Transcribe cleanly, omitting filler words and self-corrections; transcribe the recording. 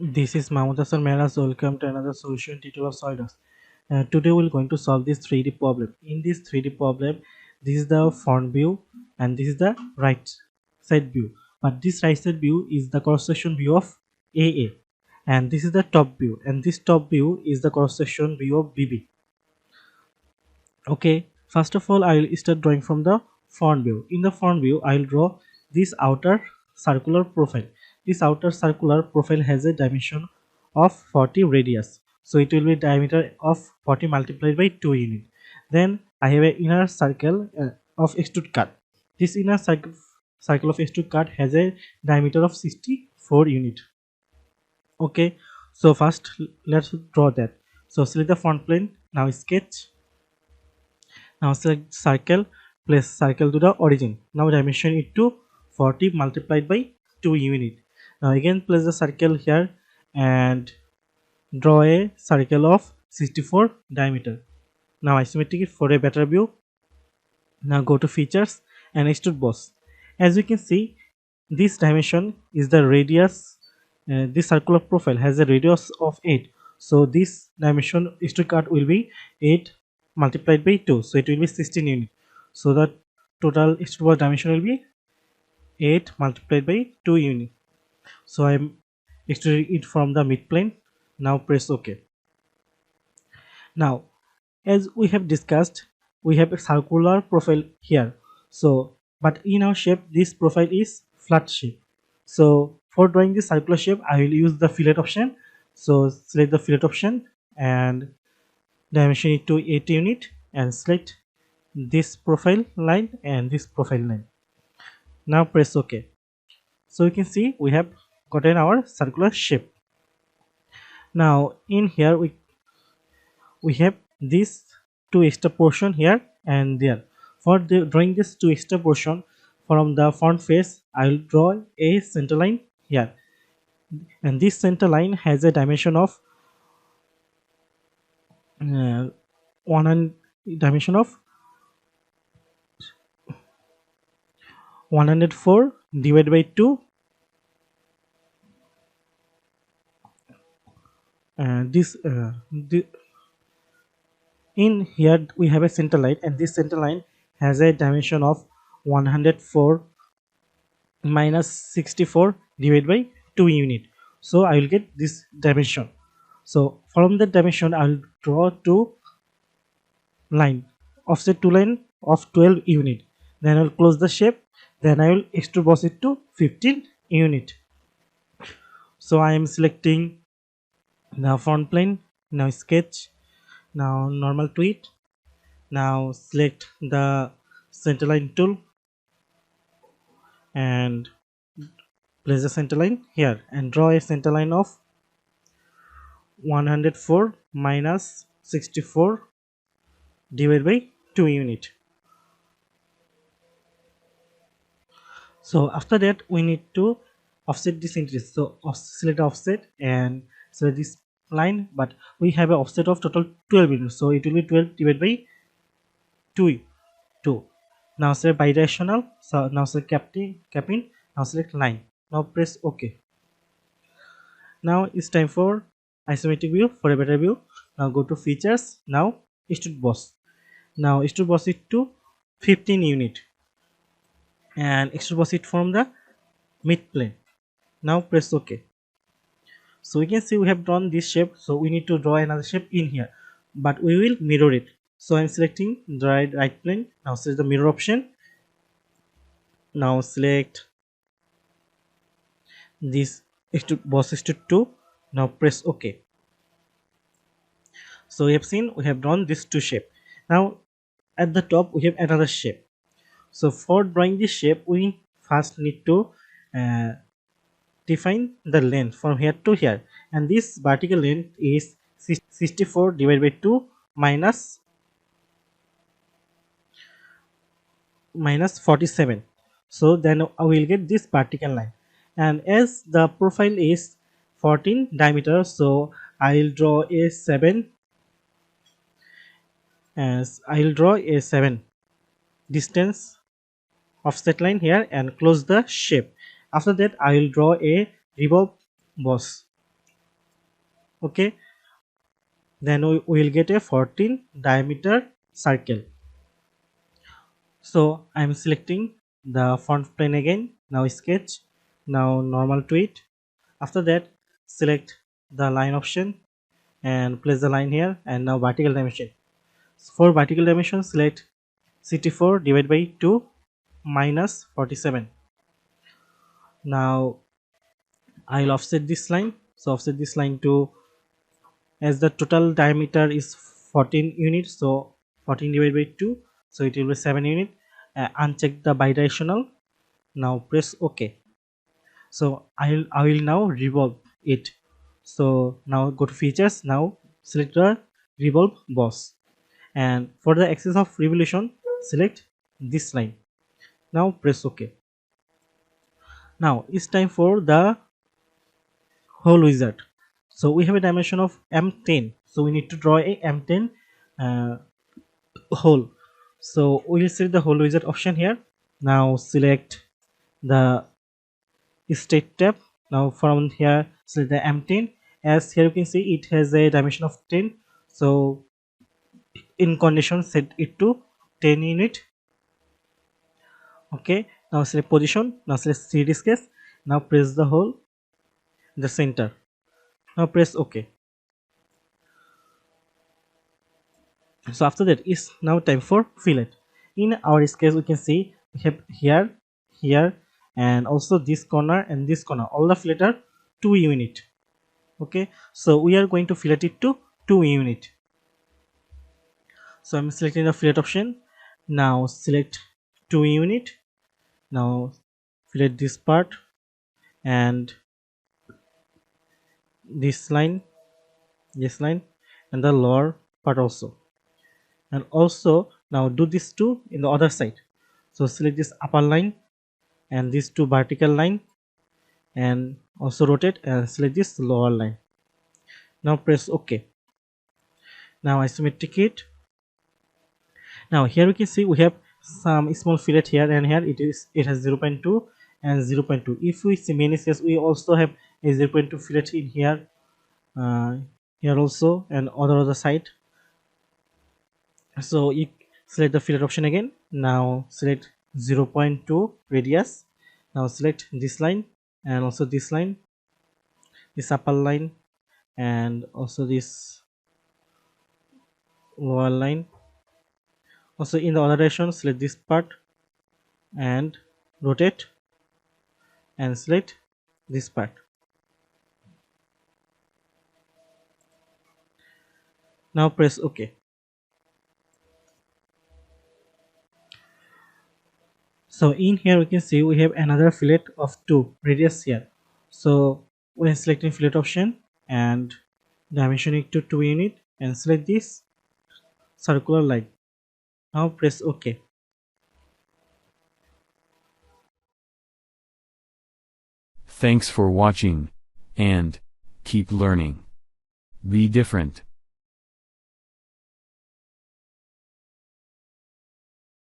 This is Mahmoud Hassan Meras. Welcome to another solution tutorial of SolidWorks. Today we're going to solve this 3D problem. In this 3D problem, this is the front view and this is the right side view. But this right side view is the cross section view of AA, and this is the top view, and this top view is the cross section view of BB. Okay, first of all, I will start drawing from the front view. In the front view, I will draw this outer circular profile. This outer circular profile has a dimension of 40 radius, so it will be diameter of 40 multiplied by 2 unit. Then I have an inner circle of extrude cut. This inner circle of extrude cut has a diameter of 64 unit. Okay, so first let's draw that. So select the front plane. Now sketch. Now select circle, place circle to the origin. Now dimension it to 40 multiplied by 2 unit. Now again place the circle here and draw a circle of 64 diameter. Now isometric it for a better view. Now go to features and extrude boss. As you can see, this dimension is the radius. This circular profile has a radius of 8. So this dimension extrude cut will be 8 multiplied by 2. So it will be 16 unit. So the total extrude boss dimension will be 8 multiplied by 2 unit. So I am extruding it from the mid plane. Now press OK. Now, as we have discussed, we have a circular profile here. So but in our shape, this profile is flat shape. So for drawing this circular shape, I will use the fillet option. So select the fillet option and dimension it to 8 unit and select this profile line and this profile line. Now press OK. So you can see we have gotten our circular shape. Now in here we have this two extra portion here and there. For drawing this two extra portion from the front face, I will draw a center line here, and this center line has a dimension of 104 divided by 2. In here we have a center line, and this center line has a dimension of 104 minus 64 divided by 2 unit. So I will get this dimension. So from the dimension I will draw two line, offset 2 line of 12 unit. Then I will close the shape. Then I will extrude boss it to 15 unit. So I am selecting the front plane. Now sketch. Now normal to it. Now select the center line tool and place the center line here and draw a center line of 104 minus 64 divided by 2 unit. So after that we need to offset this interest. So select offset and select this line, but we have an offset of total 12 units, so it will be 12 divided by 2. Now select bidirectional. So now select capping. Now select line. Now press OK. Now it's time for isometric view for a better view. Now go to features. Now extrude boss. Now extrude boss it to 15 unit and extrude boss it from the mid plane. Now press OK. So we can see we have drawn this shape, so we need to draw another shape in here, but we will mirror it. So I'm selecting the right plane. Now select the mirror option. Now select this boss extrude 2. Now press OK. So we have seen we have drawn this two shape. Now at the top we have another shape. So for drawing this shape, we first need to define the length from here to here, and this vertical length is 64 divided by 2 minus 47. So then I will get this vertical line, and as the profile is 14 diameter, so I will draw a 7 distance offset line here and close the shape. After that I will draw a revolve boss. Okay, then we will get a 14 diameter circle. So I'm selecting the front plane again. Now sketch, now normal to it. After that, select the line option and place the line here, and now vertical dimension. For vertical dimension, select 64 divided by 2 minus 47. Now I'll offset this line. So offset this line to, as the total diameter is 14 units, so 14 divided by 2, so it will be 7 unit. Uncheck the bidirectional. Now press OK. So I will now revolve it. So now go to features. Now select the revolve boss, and for the axis of revolution, select this line. Now press OK. Now it's time for the hole wizard. So we have a dimension of M10, so we need to draw a M10 uh, hole. So we will select the hole wizard option here. Now select the state tab. Now from here select the M10. As here you can see it has a dimension of 10, so in condition set it to 10 unit. Okay, now select position. Now select 3D sketch. Now press the hole in the center. Now press OK. So after that, it's now time for fillet. In our sketch we can see we have here and also this corner and this corner, all the fillet are 2 unit. Okay, so we are going to fillet it to 2 unit. So I'm selecting the fillet option. Now select 2 unit. Now fillet this part and this line, and the lower part also. And also now do this too in the other side. So select this upper line and these two vertical line, and also rotate and select this lower line. Now press OK. Now isometric it. Now here we can see we have some small fillet here and here. It has 0.2 and 0.2. If we see many cells, we also have a 0.2 fillet in here, here also, and other side. So you select the fillet option again. Now select 0.2 radius. Now select this line and also this line, this upper line, and also this lower line. Also in the other direction, select this part and rotate and select this part. Now press OK. So in here we can see we have another fillet of 2 radius here. So when selecting fillet option and dimension it to 2 unit and select this circular line. Now press OK. Thanks for watching, and keep learning. Be different.